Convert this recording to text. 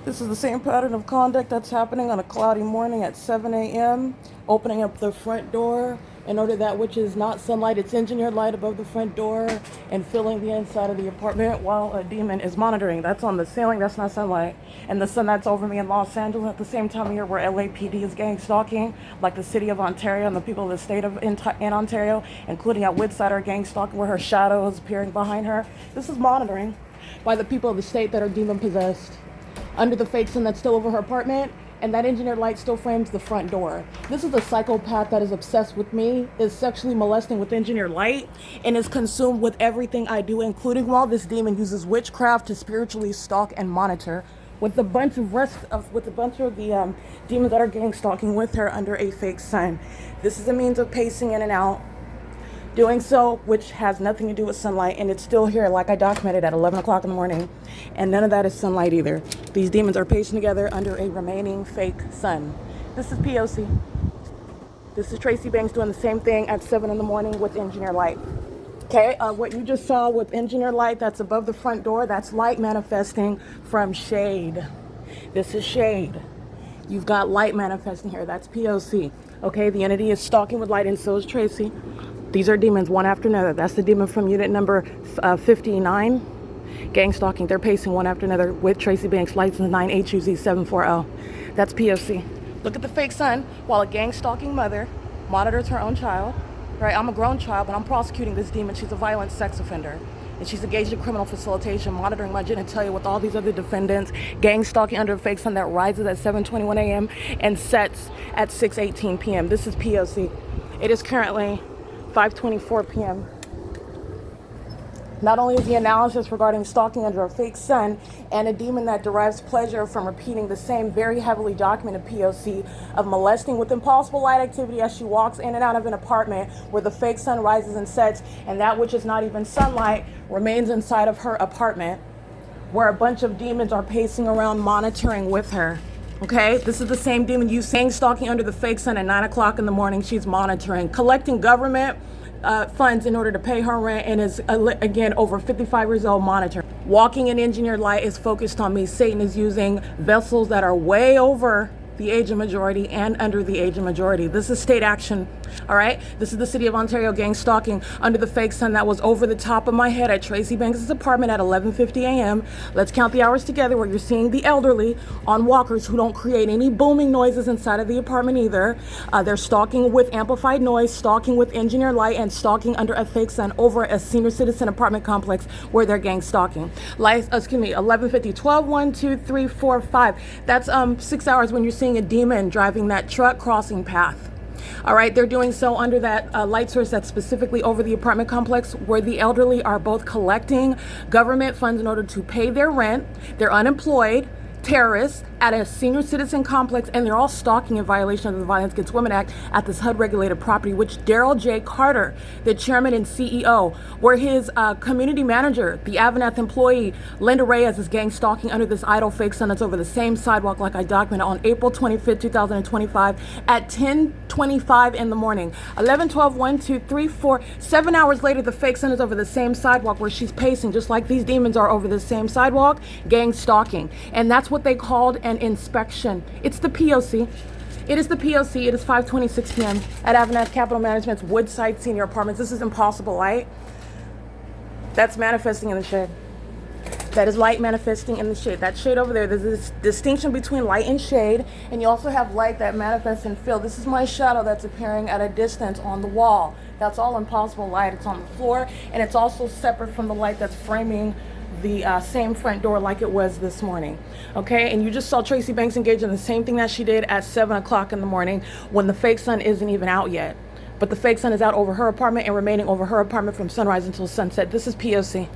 This is the same pattern of conduct that's happening on a cloudy morning at 7 a.m., opening up the front door in order that which is not sunlight, it's engineered light above the front door and filling the inside of the apartment while a demon is monitoring. That's on the ceiling, that's not sunlight. And the sun that's over me in Los Angeles at the same time of year where LAPD is gang stalking, like the city of Ontario and the people of the state of in Ontario, including at Woodside, are gang stalking where her shadow is appearing behind her. This is monitoring by the people of the state that are demon possessed. Under the fake sun that's still over her apartment, and that engineered light still frames the front door. This is a psychopath that is obsessed with me, is sexually molesting with engineered light, and is consumed with everything I do, including while this demon uses witchcraft to spiritually stalk and monitor with a bunch of the demons that are gang stalking with her under a fake sun. This is a means of pacing in and out, doing so, which has nothing to do with sunlight, and it's still here like I documented at 11 o'clock in the morning, and none of that is sunlight either. These demons are pacing together under a remaining fake sun. This is P.O.C. This is Tracy Banks doing the same thing at 7 in the morning with engineer light. Okay, what you just saw with engineer light that's above the front door, that's light manifesting from shade. This is shade. You've got light manifesting here. That's P.O.C. Okay, the entity is stalking with light, and so is Tracy. These are demons, one after another. That's the demon from unit number 59. Gang stalking. They're pacing one after another with Tracy Banks, license 9HUZ740. That's P.O.C. Look at the fake sun while a gang stalking mother monitors her own child. Right? I'm a grown child, but I'm prosecuting this demon. She's a violent sex offender. And she's engaged in criminal facilitation, monitoring my genitalia with all these other defendants, gang stalking under a fake sun that rises at 7:21 a.m. and sets at 6:18 p.m. This is P.O.C. It is currently 5:24 p.m. Not only is the analysis regarding stalking under a fake sun and a demon that derives pleasure from repeating the same very heavily documented P.O.C. of molesting with impossible light activity as she walks in and out of an apartment where the fake sun rises and sets, and that which is not even sunlight remains inside of her apartment, where a bunch of demons are pacing around monitoring with her. Okay, this is the same demon you saying stalking under the fake sun at 9 o'clock in the morning. She's monitoring, collecting government funds in order to pay her rent, and is again over 55 years old monitoring. Walking in engineered light is focused on me. Satan is using vessels that are way over the age of majority and under the age of majority. This is state action. All right, this is the city of Ontario gang stalking under the fake sun that was over the top of my head at Tracy Banks' apartment at 11:50 a.m. Let's count the hours together, where you're seeing the elderly on walkers who don't create any booming noises inside of the apartment either. They're stalking with amplified noise, stalking with engineered light, and stalking under a fake sun over a senior citizen apartment complex where they're gang stalking. 11:50, 12, 1, 2, 3, 4, 5. That's 6 hours when you're seeing a demon driving that truck crossing path. All right, they're doing so under that light source that's specifically over the apartment complex where the elderly are both collecting government funds in order to pay their rent. They're unemployed, terrorists at a senior citizen complex, and they're all stalking in violation of the Violence Against Women Act at this HUD-regulated property, which Daryl J. Carter, the chairman and CEO, where his community manager, the AVANATH employee, Linda Reyes, is gang stalking under this idle fake sun that's over the same sidewalk like I documented on April 25th, 2025 at 10:25 in the morning. 11, 12, 1, 2, 3, 4, 7 hours later, the fake sun is over the same sidewalk where she's pacing, just like these demons are over the same sidewalk, gang stalking. And that's what they called an inspection. It's the P.O.C. It is the P.O.C. It is 5:26 p.m. at AVANATH Capital Management's Woodside Senior Apartments. This is impossible light. That's manifesting in the shade. That is light manifesting in the shade. That shade over there, there's this distinction between light and shade, and you also have light that manifests in field. This is my shadow that's appearing at a distance on the wall. That's all impossible light. It's on the floor, and it's also separate from the light that's framing the same front door like it was this morning. Okay, and you just saw Tracy Banks engage in the same thing that she did at 7 o'clock in the morning when the fake sun isn't even out yet. But the fake sun is out over her apartment and remaining over her apartment from sunrise until sunset. This is P.O.C.